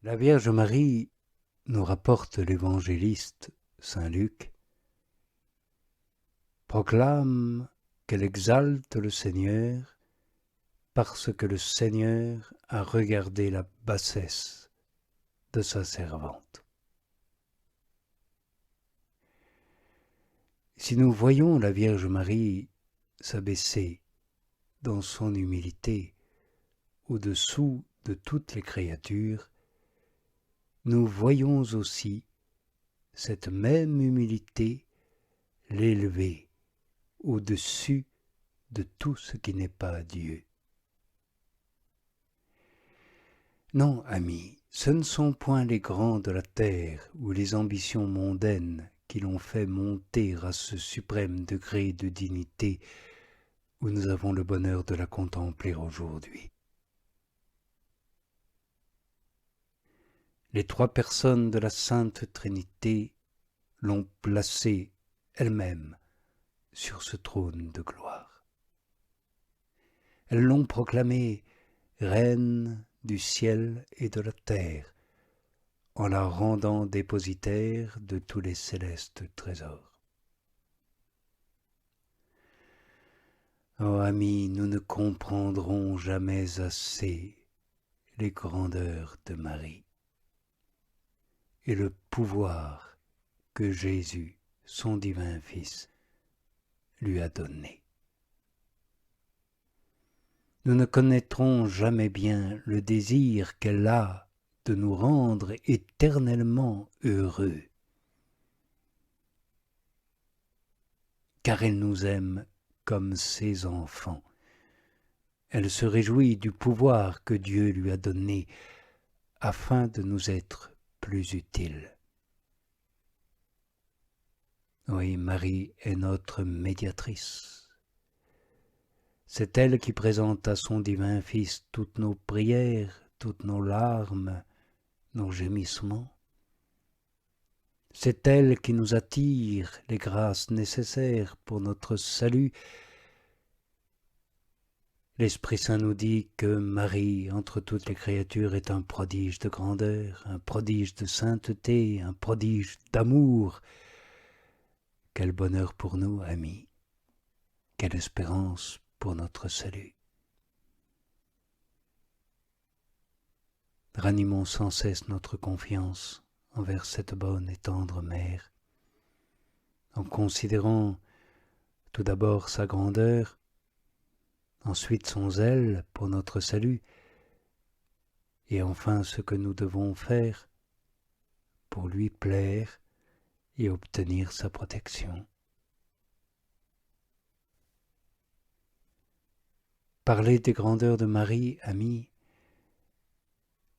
La Vierge Marie, nous rapporte l'évangéliste saint Luc, proclame qu'elle exalte le Seigneur parce que le Seigneur a regardé la bassesse de sa servante. Si nous voyons la Vierge Marie s'abaisser dans son humilité au-dessous de toutes les créatures, nous voyons aussi cette même humilité l'élever au-dessus de tout ce qui n'est pas Dieu. Non, amis, ce ne sont point les grands de la terre ou les ambitions mondaines qui l'ont fait monter à ce suprême degré de dignité où nous avons le bonheur de la contempler aujourd'hui. Les trois personnes de la Sainte Trinité l'ont placée elle-même sur ce trône de gloire. Elles l'ont proclamée Reine du ciel et de la terre, en la rendant dépositaire de tous les célestes trésors. Oh amis, nous ne comprendrons jamais assez les grandeurs de Marie et le pouvoir que Jésus, son divin Fils, lui a donné. Nous ne connaîtrons jamais bien le désir qu'elle a de nous rendre éternellement heureux, car elle nous aime comme ses enfants. Elle se réjouit du pouvoir que Dieu lui a donné afin de nous être plus utiles. Oui, Marie est notre médiatrice. C'est elle qui présente à son divin Fils toutes nos prières, toutes nos larmes, nos gémissements. C'est elle qui nous attire les grâces nécessaires pour notre salut. L'Esprit Saint nous dit que Marie, entre toutes les créatures, est un prodige de grandeur, un prodige de sainteté, un prodige d'amour. Quel bonheur pour nous, amis, quelle espérance pour notre salut. Ranimons sans cesse notre confiance envers cette bonne et tendre Mère, en considérant tout d'abord sa grandeur, ensuite son zèle pour notre salut, et enfin ce que nous devons faire pour lui plaire et obtenir sa protection. Parler des grandeurs de Marie, amis,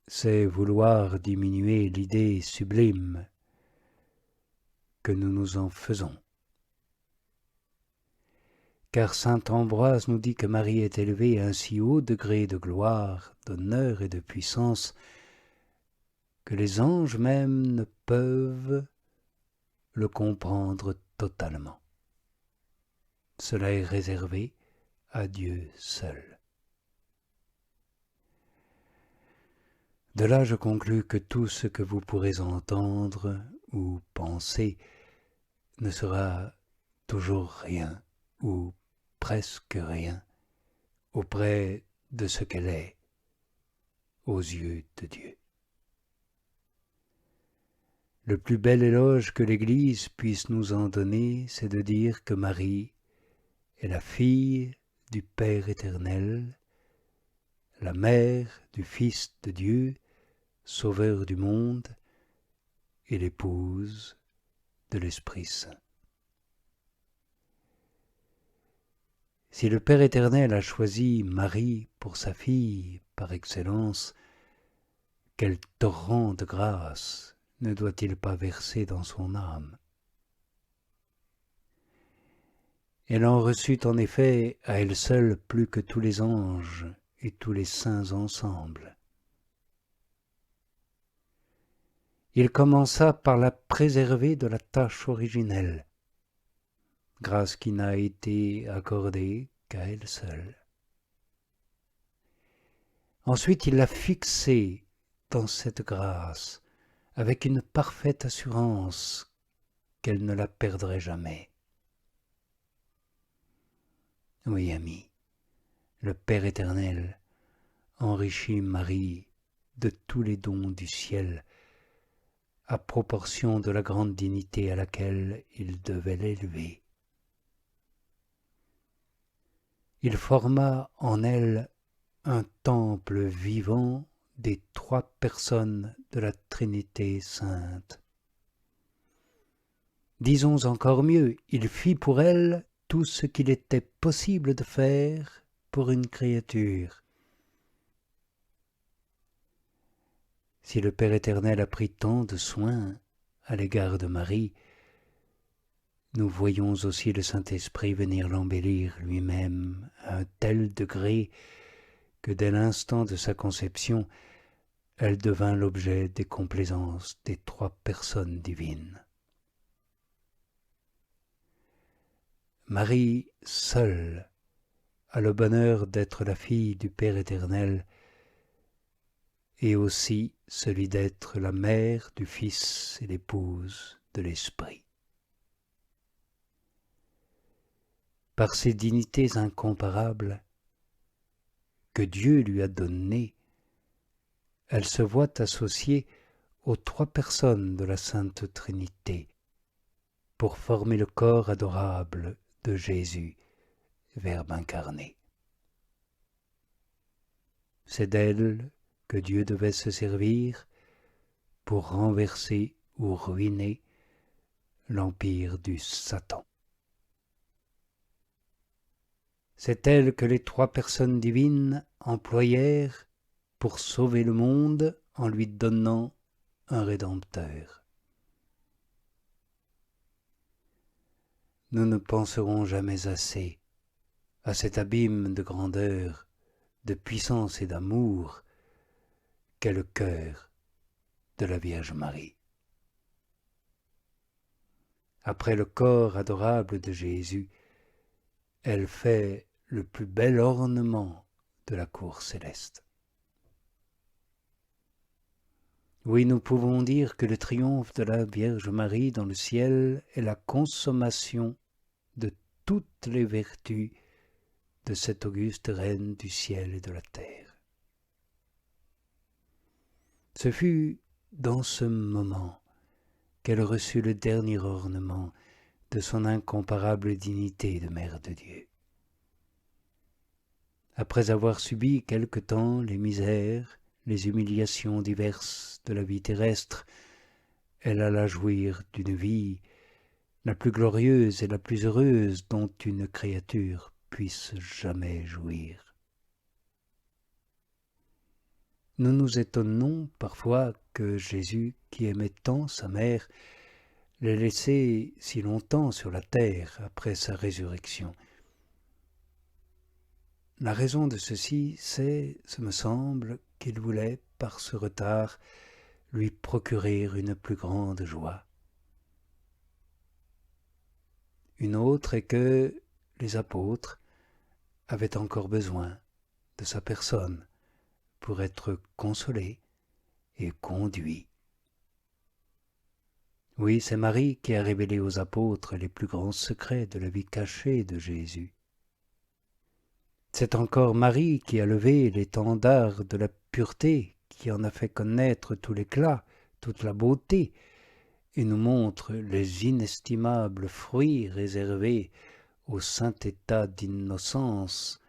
c'est vouloir diminuer l'idée sublime que nous nous en faisons. Car saint Ambroise nous dit que Marie est élevée à un si haut degré de gloire, d'honneur et de puissance que les anges même ne peuvent le comprendre totalement. Cela est réservé à Dieu seul. De là, je conclus que tout ce que vous pourrez entendre ou penser ne sera toujours rien ou presque rien auprès de ce qu'elle est aux yeux de Dieu. Le plus bel éloge que l'Église puisse nous en donner, c'est de dire que Marie est la fille du Père éternel, la mère du Fils de Dieu, Sauveur du monde, et l'épouse de l'Esprit Saint. Si le Père éternel a choisi Marie pour sa fille par excellence, quel torrent de grâce ne doit-il pas verser dans son âme? Elle en reçut en effet à elle seule plus que tous les anges et tous les saints ensemble. Il commença par la préserver de la tâche originelle, grâce qui n'a été accordée qu'à elle seule. Ensuite, il l'a fixée dans cette grâce avec une parfaite assurance qu'elle ne la perdrait jamais. Oui, ami, le Père éternel enrichit Marie de tous les dons du ciel à proportion de la grande dignité à laquelle il devait l'élever. Il forma en elle un temple vivant des trois personnes de la Trinité sainte. Disons encore mieux, il fit pour elle tout ce qu'il était possible de faire pour une créature. Si le Père éternel a pris tant de soin à l'égard de Marie, nous voyons aussi le Saint-Esprit venir l'embellir lui-même à un tel degré que dès l'instant de sa conception, elle devint l'objet des complaisances des trois personnes divines. Marie seule a le bonheur d'être la fille du Père éternel et aussi celui d'être la mère du Fils et l'épouse de l'Esprit. Par ces dignités incomparables que Dieu lui a données, elle se voit associée aux trois personnes de la Sainte Trinité pour former le corps adorable de Jésus, Verbe incarné. C'est d'elle que Dieu devait se servir pour renverser ou ruiner l'empire du Satan. C'est elle que les trois personnes divines employèrent pour sauver le monde en lui donnant un Rédempteur. Nous ne penserons jamais assez à cet abîme de grandeur, de puissance et d'amour qu'est le cœur de la Vierge Marie. Après le corps adorable de Jésus, elle fait le plus bel ornement de la cour céleste. Oui, nous pouvons dire que le triomphe de la Vierge Marie dans le ciel est la consommation de toutes les vertus de cette auguste reine du ciel et de la terre. Ce fut dans ce moment qu'elle reçut le dernier ornement de son incomparable dignité de Mère de Dieu. Après avoir subi quelque temps les misères, les humiliations diverses de la vie terrestre, elle alla jouir d'une vie la plus glorieuse et la plus heureuse dont une créature puisse jamais jouir. Nous nous étonnons parfois que Jésus, qui aimait tant sa mère, l'ait laissée si longtemps sur la terre après sa résurrection. La raison de ceci, c'est, ce me semble, qu'il voulait, par ce retard, lui procurer une plus grande joie. Une autre est que les apôtres avaient encore besoin de sa personne pour être consolés et conduits. Oui, c'est Marie qui a révélé aux apôtres les plus grands secrets de la vie cachée de Jésus. C'est encore Marie qui a levé l'étendard de la pureté, qui en a fait connaître tout l'éclat, toute la beauté, et nous montre les inestimables fruits réservés au saint état d'innocence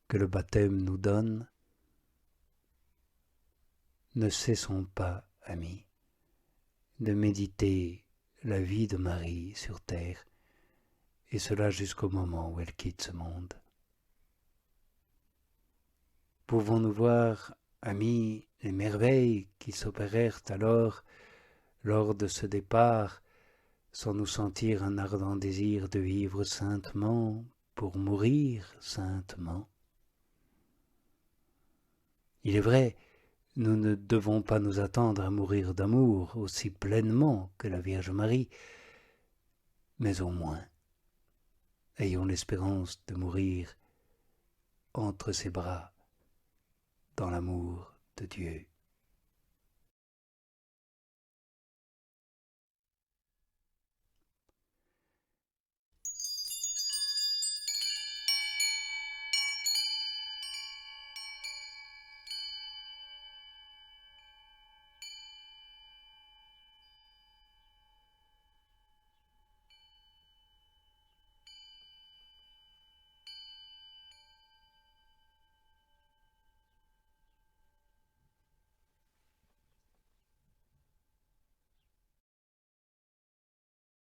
que le baptême nous donne. Ne cessons pas, amis, de méditer la vie de Marie sur terre, et cela jusqu'au moment où elle quitte ce monde. Pouvons-nous voir, amis, les merveilles qui s'opérèrent alors lors de ce départ, sans nous sentir un ardent désir de vivre saintement pour mourir saintement? Il est vrai, nous ne devons pas nous attendre à mourir d'amour aussi pleinement que la Vierge Marie, mais au moins, ayons l'espérance de mourir entre ses bras dans l'amour de Dieu.